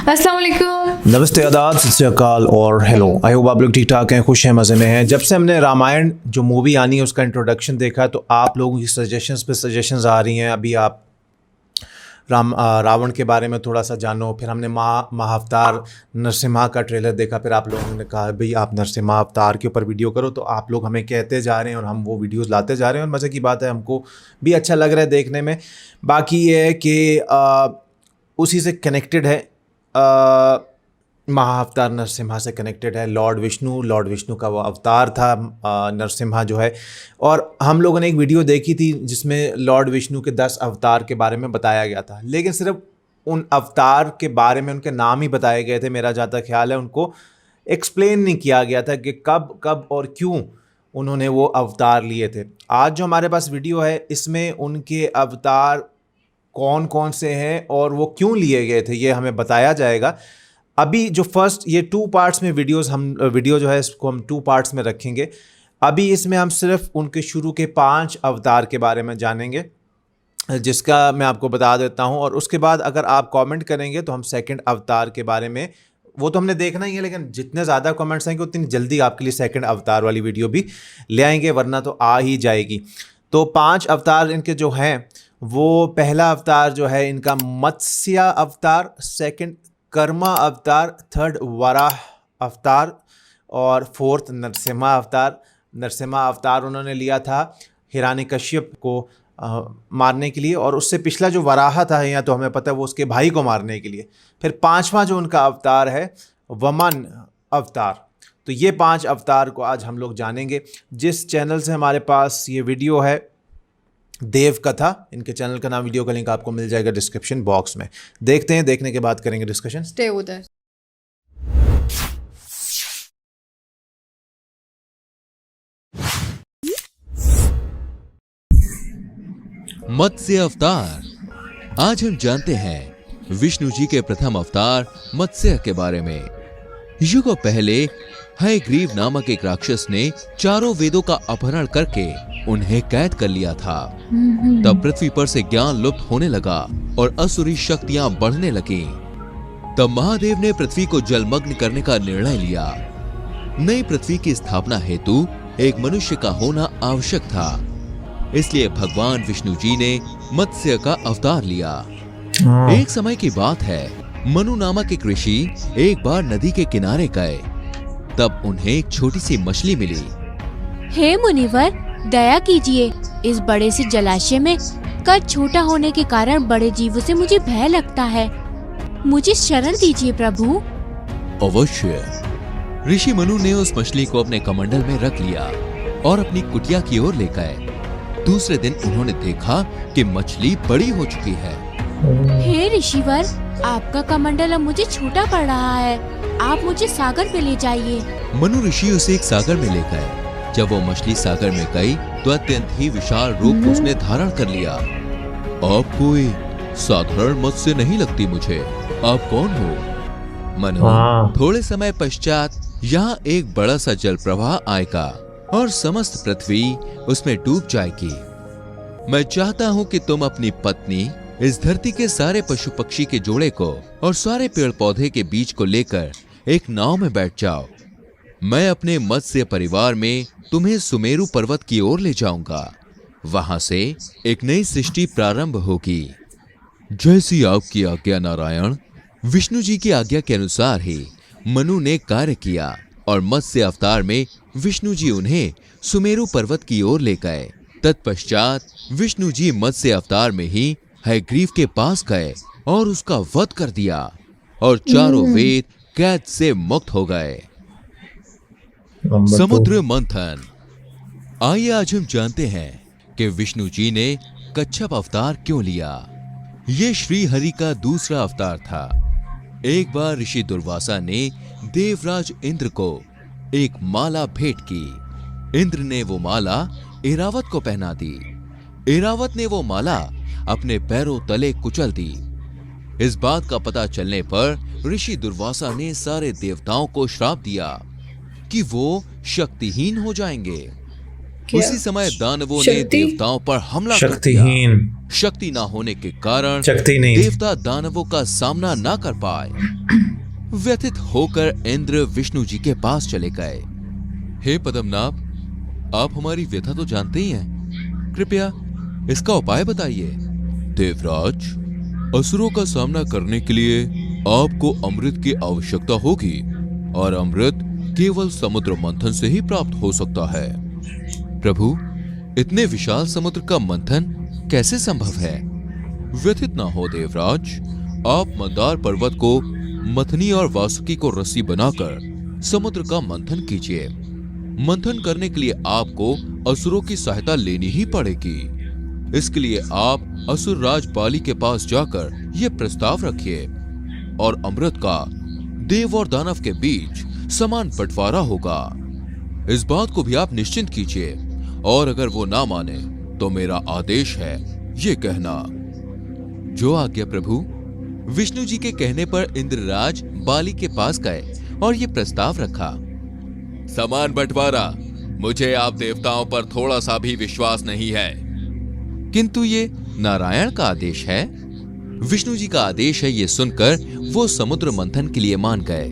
अस्सलाम वालेकुम। नमस्ते, आदाब, सत श्री अकाल और हेलो। आई होप आप लोग ठीक ठाक हैं, खुश हैं, मज़े में हैं। जब से हमने रामायण जो मूवी आनी है उसका इंट्रोडक्शन देखा तो आप लोगों की सजेशंस पे सजेशंस आ रही हैं। अभी आप रावण के बारे में थोड़ा सा जानो, फिर हमने महाअवतार नरसिम्हा का ट्रेलर देखा, फिर आप लोगों ने कहा भाई आप नरसिम्हा अवतार के ऊपर वीडियो करो, तो आप लोग हमें कहते जा रहे हैं और हम वो वीडियोस लाते जा रहे हैं और मज़े की बात है, हमको भी अच्छा लग रहा है देखने में। बाकी ये है कि उसी से कनेक्टेड है, महाअवतार नरसिम्हा से कनेक्टेड है। लॉर्ड विष्णु का वो अवतार था नरसिम्हा जो है। और हम लोगों ने एक वीडियो देखी थी जिसमें लॉर्ड विष्णु के 10 अवतार के बारे में बताया गया था, लेकिन सिर्फ उन अवतार के बारे में उनके नाम ही बताए गए थे। मेरा जहाँ तक ख्याल है उनको एक्सप्लेन नहीं किया गया था कि कब कब और क्यों उन्होंने वो अवतार लिए थे। आज जो हमारे पास वीडियो है इसमें उनके अवतार कौन कौन से हैं और वो क्यों लिए गए थे ये हमें बताया जाएगा। अभी जो फर्स्ट ये 2 पार्ट्स में वीडियो जो है इसको हम 2 पार्ट्स में रखेंगे। अभी इसमें हम सिर्फ उनके शुरू के 5 अवतार के बारे में जानेंगे, जिसका मैं आपको बता देता हूं। और उसके बाद अगर आप कमेंट करेंगे तो हम सेकंड अवतार के बारे में, वो तो हमने देखना ही है, लेकिन जितने ज़्यादा कमेंट्स आएंगे उतनी जल्दी आपके लिए सेकंड अवतार वाली वीडियो भी ले आएंगे, वरना तो आ ही जाएगी। तो 5 अवतार इनके जो हैं, वो पहला अवतार जो है इनका मत्स्य अवतार, सेकंड कर्मा अवतार, थर्ड वराह अवतार और फोर्थ नरसिम्हा अवतार। नरसिम्हा अवतार उन्होंने लिया था हिरण्यकश्यप को मारने के लिए, और उससे पिछला जो वराह था या तो हमें पता है वो उसके भाई को मारने के लिए। फिर 5वां जो उनका अवतार है वमन अवतार। तो ये 5 अवतार को आज हम लोग जानेंगे। जिस चैनल से हमारे पास ये वीडियो है देव कथा, इनके चैनल का नाम, वीडियो का लिंक आपको मिल जाएगा डिस्क्रिप्शन बॉक्स में। देखते हैं, देखने के बाद करेंगे डिस्कशन। स्टे उधर। मत्स्य अवतार। आज हम जानते हैं विष्णु जी के प्रथम अवतार मत्स्य के बारे में। युगों पहले हयग्रीव नामक एक राक्षस ने चारों वेदों का अपहरण करके उन्हें कैद कर लिया था। तब पृथ्वी पर से ज्ञान लुप्त होने लगा और असुरी शक्तियां बढ़ने लगीं। तब महादेव ने पृथ्वी को जलमग्न करने का निर्णय लिया। नई पृथ्वी की स्थापना हेतु एक मनुष्य का होना आवश्यक था, इसलिए भगवान विष्णु जी ने मत्स्य का अवतार लिया। एक समय की बात है, मनु नामक एक ऋषि एक बार नदी के किनारे गए। तब उन्हें एक छोटी सी मछली मिली। हे मुनिवर, दया कीजिए, इस बड़े से जलाशय में कद छोटा होने के कारण बड़े जीवों से मुझे भय लगता है। मुझे शरण दीजिए प्रभु। अवश्य। ऋषि मनु ने उस मछली को अपने कमंडल में रख लिया और अपनी कुटिया की ओर ले गए। दूसरे दिन उन्होंने देखा कि मछली बड़ी हो चुकी है। हे ऋषिवर, आपका कमंडल अब मुझे छोटा पड़ रहा है, आप मुझे सागर में ले जाइए। मनु ऋषि उसे एक सागर में ले गए। जब वो मछली सागर में गई तो अत्यंत ही विशाल रूप उसने धारण कर लिया। आप कोई साधारण मत्स्य नहीं लगती मुझे, आप कौन हो? मनु, थोड़े समय पश्चात यहाँ एक बड़ा सा जल प्रवाह आएगा और समस्त पृथ्वी उसमें डूब जाएगी। मैं चाहता हूँ कि तुम अपनी पत्नी, इस धरती के सारे पशु पक्षी के जोड़े को और सारे पेड़ पौधे के बीज को लेकर एक नाव में बैठ जाओ। मैं अपने मत्स्य परिवार में तुम्हें सुमेरु पर्वत की ओर ले जाऊंगा। वहां से एक नई सृष्टि प्रारंभ होगी। जैसी आपकी आज्ञा नारायण। विष्णु जी की आज्ञा के अनुसार ही मनु ने कार्य किया और मत्स्य अवतार में विष्णु जी उन्हें सुमेरु पर्वत की ओर ले गए। तत्पश्चात विष्णु जी मत्स्य अवतार में ही हयग्रीव के पास गए और उसका वध कर दिया और चारों वेद कैद से मुक्त हो गए। समुद्र मंथन। आइए आज हम जानते हैं कि विष्णु जी ने कच्छप अवतार क्यों लिया। ये श्री हरि का दूसरा अवतार था। एक बार ऋषि दुर्वासा ने देवराज इंद्र को एक माला भेंट की। इंद्र ने वो माला ऐरावत को पहना दी। ऐरावत ने वो माला अपने पैरों तले कुचल दी। इस बात का पता चलने पर ऋषि दुर्वासा ने सारे देवताओं को श्राप दिया कि वो शक्तिहीन हो जाएंगे। क्या? उसी समय दानवों ने शक्ति? देवताओं पर हमला कर दिया। शक्तिहीन, शक्ति ना होने के कारण शक्ति नहीं थी। देवता दानवों का सामना ना कर पाए। व्यथित होकर इंद्र विष्णु जी के पास चले गए। हे पद्मनाभ, आप हमारी व्यथा तो जानते ही हैं, कृपया इसका उपाय बताइए। देवराज, असुरों का सामना करने के लिए आपको अमृत की आवश्यकता होगी और अमृत केवल समुद्र मंथन से ही प्राप्त हो सकता है। प्रभु, इतने विशाल समुद्र का मंथन कैसे संभव है? व्यथित ना हो देवराज, आप मंदार पर्वत को मथनी और वासुकी को रस्सी बनाकर समुद्र का मंथन कीजिए। मंथन करने के लिए आपको असुरों की सहायता लेनी ही पड़ेगी। इसके लिए आप असुर राज बाली के पास जाकर यह प्रस्ताव रखिए और अमृत का देव और दानव के बीच समान बंटवारा होगा। इस बात को भी आप निश्चिंत कीजिए और अगर वो ना माने तो मेरा आदेश है ये कहना। जो आज्ञा प्रभु। विष्णु जी के कहने पर इंद्रराज बाली के पास गए और ये प्रस्ताव रखा। समान बंटवारा, मुझे आप देवताओं पर थोड़ा सा भी विश्वास नहीं है, किंतु ये नारायण का आदेश है। विष्णु जी का आदेश है ये सुनकर वो समुद्र मंथन के लिए मान गए।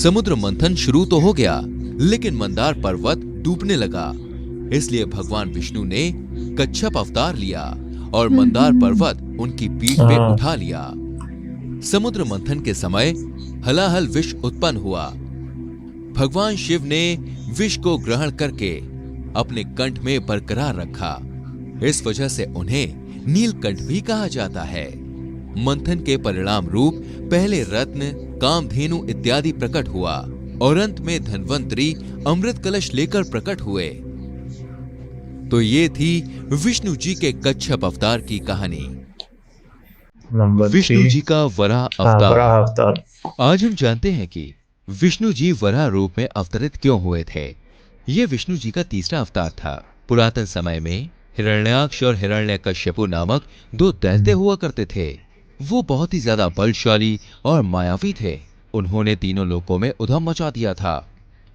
समुद्र मंथन शुरू तो हो गया, लेकिन मंदार पर्वत डूबने लगा। इसलिए भगवान विष्णु ने कच्छप अवतार लिया और मंदार पर्वत उनकी पीठ पे उठा लिया। समुद्र मंथन के समय हलाहल विष उत्पन्न हुआ। भगवान शिव ने विष को ग्रहण करके अपने कंठ में बरकरार रखा। इस वजह से उन्हें नीलकंठ भी कहा जाता है। मंथन के परिणाम रूप पहले रत्न, कामधेनु इत्यादि प्रकट हुआ और अंत में धन्वंतरी अमृत कलश लेकर प्रकट हुए। तो ये थी विष्णु जी के कच्छप अवतार की कहानी। विष्णु जी का वराह अवतार। आज हम जानते हैं कि विष्णु जी वराह रूप में अवतरित क्यों हुए थे। ये विष्णु जी का तीसरा अवतार था। पुरातन समय में हिरण्याक्ष और हिरण्यकश्यपु नामक दो दैत्य हुआ करते थे। वो बहुत ही ज्यादा बलशाली और मायावी थे। उन्होंने तीनों लोकों में उधम मचा दिया था।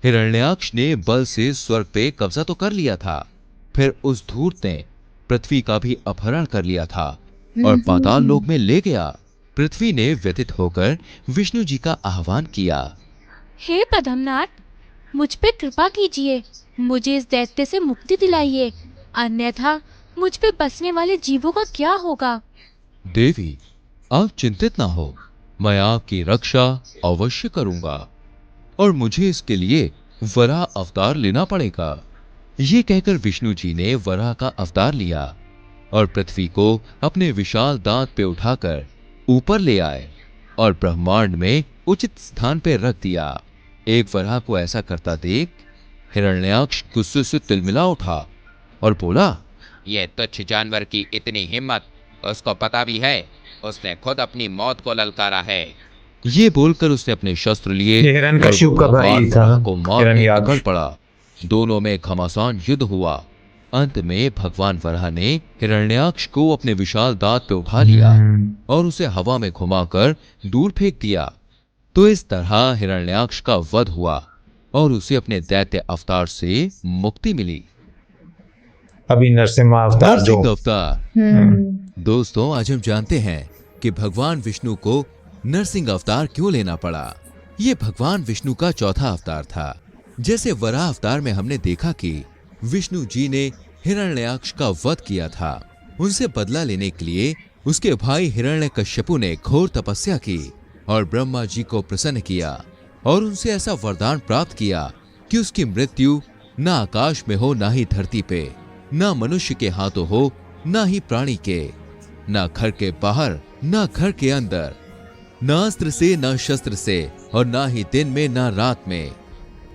हिरण्याक्ष ने बल से स्वर्ग पे कब्जा तो कर लिया था, फिर उस धूर्त ने पृथ्वी का भी अपहरण कर लिया था और पाताल लोक में ले गया। पृथ्वी ने व्यथित होकर विष्णु जी का आह्वान किया। हे पद्मनाथ, मुझ पे कृपा कीजिए, मुझे इस दैत्य से मुक्ति दिलाइए, अन्यथा मुझ पे बसने वाले जीवों का क्या होगा। देवी, आप चिंतित ना हो, मैं आपकी रक्षा अवश्य करूंगा और मुझे इसके लिए वराह अवतार लेना पड़ेगा। ये कहकर विष्णु जी ने वराह का अवतार लिया और पृथ्वी को अपने विशाल दांत पे उठाकर ऊपर ले आए और ब्रह्मांड में उचित स्थान पे रख दिया। एक वराह को ऐसा करता देख हिरण्याक्ष गुस्से से तिलमिला उठा और बोला, ये तुच्छ जानवर की इतनी हिम्मत, उसको पता भी है उसने खुद अपनी मौत को ललकारा है। ये बोलकर उसने अपने शस्त्र लिए हिरण्यकश्यप का भाई था को मारने निकल पड़ा। दोनों में घमासान युद्ध हुआ। अंत में भगवान वराह ने हिरण्याक्ष को अपने विशाल दांत पे उठा लिया और उसे हवा में घुमाकर दूर फेंक दिया। तो इस तरह हिरण्याक्ष का वध हुआ और उसे अपने दैत्य अवतार से मुक्ति मिली। अभी नरसिम्हा अवतार जो दोस्तों, आज हम जानते हैं कि भगवान विष्णु को नरसिंह अवतार क्यों लेना पड़ा। ये भगवान विष्णु का चौथा अवतार था। जैसे वराह अवतार में हमने देखा कि विष्णु जी ने हिरण्याक्ष का वध किया था। उनसे बदला लेने के लिए उसके भाई हिरण्यकश्यपु ने घोर तपस्या की और ब्रह्मा जी को प्रसन्न किया और उनसे ऐसा वरदान प्राप्त किया कि उसकी मृत्यु न आकाश में हो, ना ही धरती पे, ना मनुष्य के हाथों हो, ना ही प्राणी के, ना घर के बाहर, ना घर के अंदर, ना अस्त्र से, ना शस्त्र से और ना ही दिन में, ना रात में।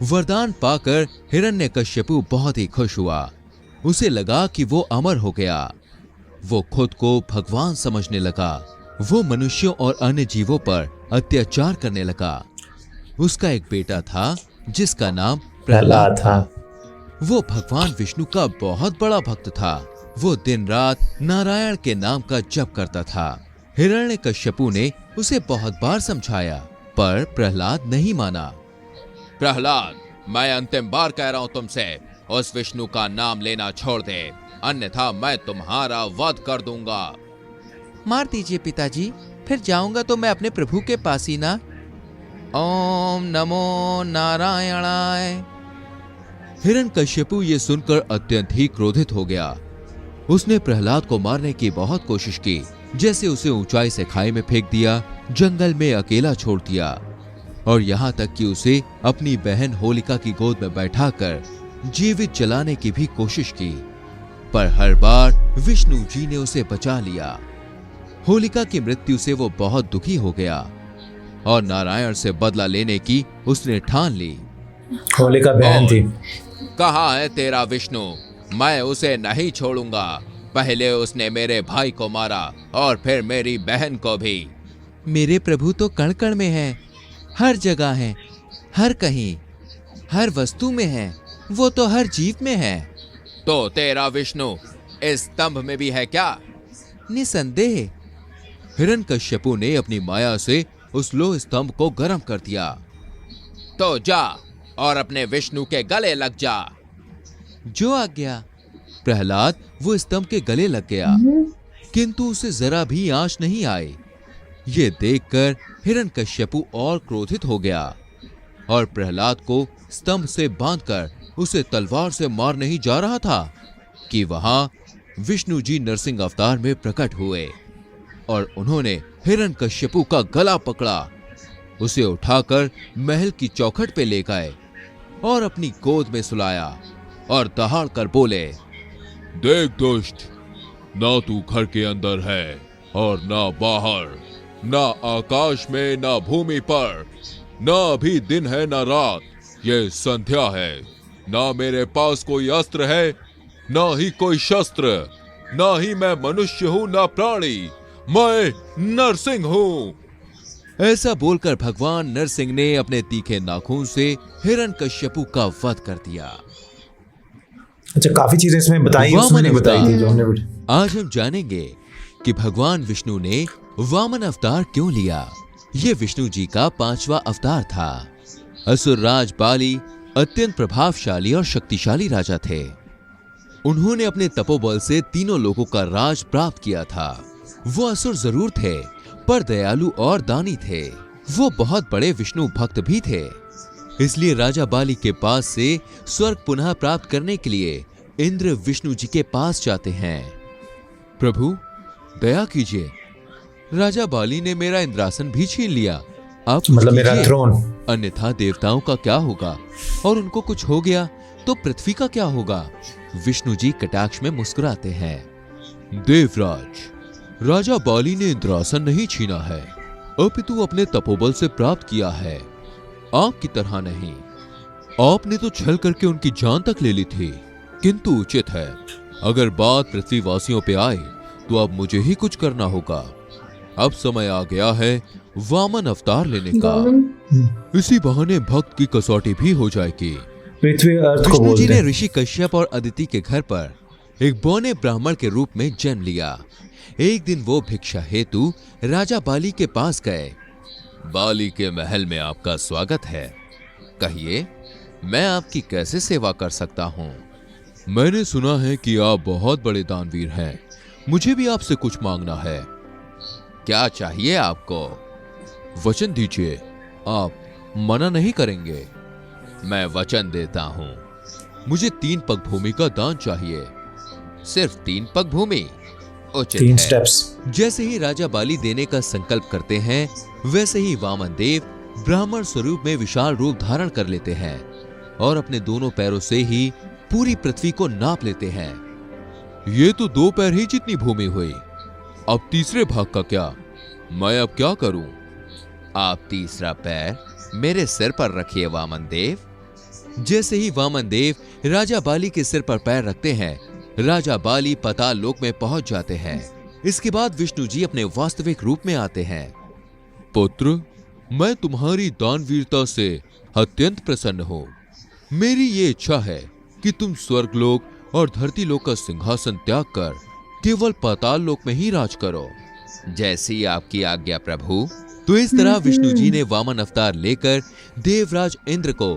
वरदान पाकर हिरण्यकश्यपु बहुत ही खुश हुआ। उसे लगा कि वो अमर हो गया। वो खुद को भगवान समझने लगा। वो मनुष्यों और अन्य जीवों पर अत्याचार करने लगा। उसका एक बेटा था जिसका नाम प्रहलाद था। वो भगवान विष्णु का बहुत बड़ा भक्त था। वो दिन रात नारायण के नाम का जप करता था। हिरण्यकश्यपु ने उसे बहुत बार समझाया, पर प्रहलाद नहीं माना। प्रहलाद, मैं अंतिम बार कह रहा हूं तुमसे, उस विष्णु का नाम लेना छोड़ दे, अन्यथा मैं तुम्हारा वध कर दूंगा। मार दीजिए पिताजी, फिर जाऊंगा तो मैं अपने प्रभु के पास ही ना। ओम नमो नारायणाय। हिरण्यकश्यपु ये सुनकर अत्यंत ही क्रोधित हो गया। उसने प्रहलाद को मारने की बहुत कोशिश की, जैसे उसे ऊंचाई से खाई में फेंक दिया, जंगल में अकेला छोड़ दिया, और यहाँ तक कि उसे अपनी बहन होलिका की गोद में बैठाकर जीवित जलाने की भी कोशिश की, पर हर बार विष्णु जी ने उसे बचा लिया। होलिका की मृत्यु से वो बहुत दुखी हो गया और नारायण से बदला लेने की उसने ठान ली। होलिका बहन थी। कहाँ है तेरा विष्णु? मैं उसे नहीं छोड़ूंगा। पहले उसने मेरे भाई को मारा और फिर मेरी बहन को भी। मेरे प्रभु तो कण कण में है, हर जगह है, हर कहीं, हर वस्तु में है, वो तो हर जीव में है। तो तेरा विष्णु इस स्तंभ में भी है क्या? निसंदेह। हिरण्यकश्यपु ने अपनी माया से उस लोह स्तंभ को गर्म कर दिया। तो जा और अपने विष्णु के गले लग जा। जो आज्ञा। प्रहलाद वो स्तंभ के गले लग गया, किंतु उसे जरा भी आंच नहीं आई। ये देखकर हिरण्यकश्यपु और क्रोधित हो गया और प्रहलाद को स्तंभ से बांधकर उसे तलवार से मारने ही जा रहा था कि वहां विष्णु जी नरसिंह अवतार में प्रकट हुए और उन्होंने हिरण्यकश्यपु का गला पकड़ा, उसे उठाकर महल की चौखट पे ले गए और अपनी गोद में सुलाया और दहाड़ कर बोले, देख दुष्ट, ना तू घर के अंदर है और ना बाहर, ना आकाश में ना भूमि पर, ना अभी दिन है ना रात, ये संध्या है। ना मेरे पास कोई अस्त्र है, ना ही कोई शस्त्र, ना ही मैं मनुष्य हूं ना प्राणी, मैं नरसिंह हूं। ऐसा बोलकर भगवान नरसिंह ने अपने तीखे नाखून से हिरण्यकश्यपु का वध कर दिया। अच्छा, काफी चीजें इसमें बताई उसने बताई थी जो हमने। आज हम जानेंगे कि भगवान विष्णु ने वामन अवतार क्यों लिया। ये विष्णु जी का 5वां अवतार था। असुर राज बाली अत्यंत प्रभावशाली और शक्तिशाली राजा थे। उन्होंने अपने तपोबल से तीनों लोगों का राज प्राप्त किया था। वो असुर जरूर थे, पर दयालु और दानी थे। वो बहुत बड़े विष्णु भक्त भी थे। इसलिए राजा बाली के पास से स्वर्ग पुनः प्राप्त करने के लिए इंद्र विष्णु जी के पास जाते हैं। प्रभु दया कीजिए, राजा बाली ने मेरा इंद्रासन भी छीन लिया, आप मतलब मेरा थ्रोन, अन्यथा देवताओं का क्या होगा, और उनको कुछ हो गया तो पृथ्वी का क्या होगा। विष्णु जी कटाक्ष में मुस्कुराते हैं। देवराज, राजा बाली ने इंद्रासन नहीं छीना है, अपितु अपने तपोबल से प्राप्त किया है, आपकी तरह नहीं। आपने तो छल करके उनकी जान तक ले ली थी, किंतु उचित है अगर बात पृथ्वीवासियों पे आए तो अब मुझे ही कुछ करना होगा। अब समय आ गया है वामन अवतार लेने का। इसी बहाने भक्त की कसौटी भी हो जाएगी। पृथ्वी अर्थ को विष्णु जी बोलते ने हैं। ऋषि कश्यप और अदिति के घर पर एक बौने ब्राह्मण के रूप में जन्म लिया। एक दिन वो भिक्षा हेतु राजा बाली के पास गए। बाली के महल में आपका स्वागत है, कहिए मैं आपकी कैसे सेवा कर सकता हूँ। मैंने सुना है कि आप बहुत बड़े दानवीर हैं, मुझे भी आपसे कुछ मांगना है। क्या चाहिए आपको? वचन दीजिए, आप मना नहीं करेंगे। मैं वचन देता हूं, मुझे 3 पग भूमि का दान चाहिए। सिर्फ 3 पग भूमि? उचित 3 है। स्टेप्स। जैसे ही राजा बाली देने का संकल्प करते हैं, वैसे ही वामन देव ब्राह्मण स्वरूप में विशाल रूप धारण कर लेते हैं और अपने दोनों पैरों से ही पूरी पृथ्वी को नाप लेते हैं। ये तो 2 पैर ही जितनी भूमि हुई, अब तीसरे भाग का क्या? मैं अब क्या करूं? आप तीसरा पैर मेरे सिर पर रखिए वामन देव। जैसे ही वामन देव राजा बाली के सिर पर पैर रखते हैं, राजा बाली पाताल लोक में पहुंच जाते हैं। इसके बाद विष्णु जी अपने वास्तविक रूप में आते हैं। पुत्र, मैं तुम्हारी दानवीरता से अत्यंत प्रसन्न हूं। मेरी ये इच्छा है कि तुम स्वर्गलोक और धरती लोक का सिंहासन त्याग कर केवल पाताल लोक में ही राज करो। जैसी आपकी आज्ञा प्रभु। तो इस तरह विष्णु जी ने वामन अवतार लेकर देवराज इंद्र को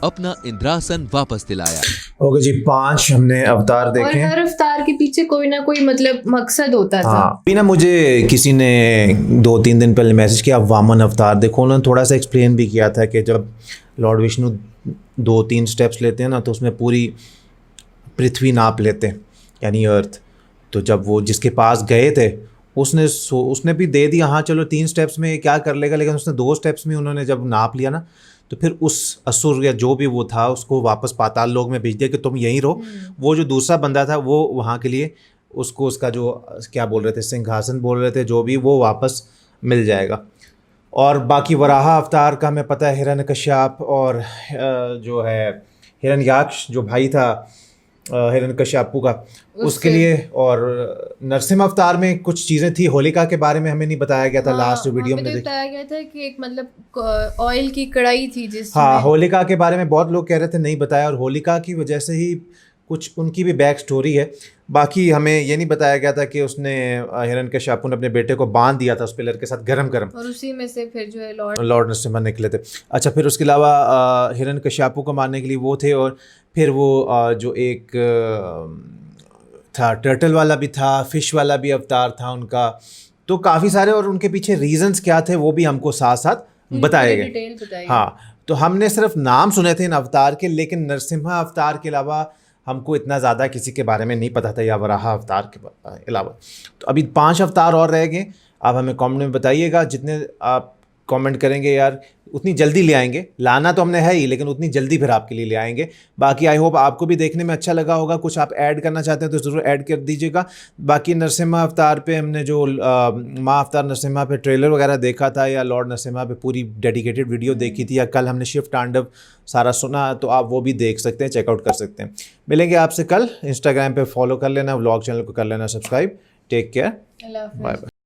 अपना इंद्रासन वापस दिलाया। ओके जी, 5 हमने अवतार और देखे। हर अवतार के पीछे कोई ना कोई मतलब मकसद होता था। हाँ, अभी ना मुझे किसी ने 2-3 दिन पहले मैसेज किया, वामन अवतार देखो। उन्होंने थोड़ा सा एक्सप्लेन भी किया था कि जब लॉर्ड विष्णु 2-3 स्टेप्स लेते हैं ना, तो उसमें पूरी पृथ्वी नाप लेते हैं, यानी अर्थ। तो जब वो जिसके पास गए थे उसने भी दे दिया, हाँ चलो 3 स्टेप्स में क्या कर लेगा, लेकिन उसने 2 स्टेप्स में उन्होंने जब नाप लिया ना, तो फिर उस असुर या जो भी वो था उसको वापस पाताल लोक में भेज दिया कि तुम यहीं रहो। वो जो दूसरा बंदा था वो वहाँ के लिए उसको उसका जो क्या बोल रहे थे, सिंहासन बोल रहे थे, जो भी, वो वापस मिल जाएगा। और बाकी वराह अवतार का हमें पता है, हिरण्यकश्यप और जो है हिरण्याक्ष जो भाई था हिरण्यकश्यपु का, उसके लिए। और नरसिम्हा अवतार में कुछ चीज़ें थी, होलिका के बारे में हमें नहीं बताया गया था। लास्ट वीडियो में बताया गया था कि एक मतलब ऑयल की कढ़ाई थी जिसमें, हाँ, होलिका के बारे में बहुत लोग कह रहे थे नहीं बताया, और होलिका की वजह से ही कुछ उनकी भी बैक स्टोरी है। बाकी हमें ये नहीं बताया गया था कि उसने हिरण्यकश्यपु ने अपने बेटे को बांध दिया था उस पिलर के साथ गरम और उसी में से फिर जो है लॉर्ड नरसिम्हा निकले थे। अच्छा, फिर उसके अलावा हिरण्यकश्यपु को मारने के लिए वो थे, और फिर वो जो एक था टर्टल वाला भी था, फिश वाला भी अवतार था उनका। तो काफ़ी सारे, और उनके पीछे रीजंस क्या थे वो भी हमको साथ साथ बताए गए। हाँ, तो हमने सिर्फ नाम सुने थे इन अवतार के, लेकिन नरसिम्हा अवतार के अलावा हमको इतना ज़्यादा किसी के बारे में नहीं पता था, या वराह अवतार के अलावा। तो अभी 5 अवतार और रह गए। आप हमें कमेंट में बताइएगा, जितने आप कमेंट करेंगे यार उतनी जल्दी ले आएंगे। लाना तो हमने है ही, लेकिन उतनी जल्दी फिर आपके लिए ले आएंगे। बाकी आई होप आपको भी देखने में अच्छा लगा होगा। कुछ आप ऐड करना चाहते हैं तो ज़रूर ऐड कर दीजिएगा। बाकी नरसिम्हा अवतार पे हमने जो माँ अवतार नरसिम्हा पे ट्रेलर वगैरह देखा था, या लॉर्ड नरसिम्हा पे पूरी डेडिकेटेड वीडियो देखी थी, या कल हमने शिव तांडव सारा सुना, तो आप वो भी देख सकते हैं, चेकआउट कर सकते हैं। मिलेंगे आपसे कल। इंस्टाग्राम पर फॉलो कर लेना, व्लॉग चैनल को कर लेना सब्सक्राइब। टेक केयर, अल्लाह हाफ़िज़। Bye bye.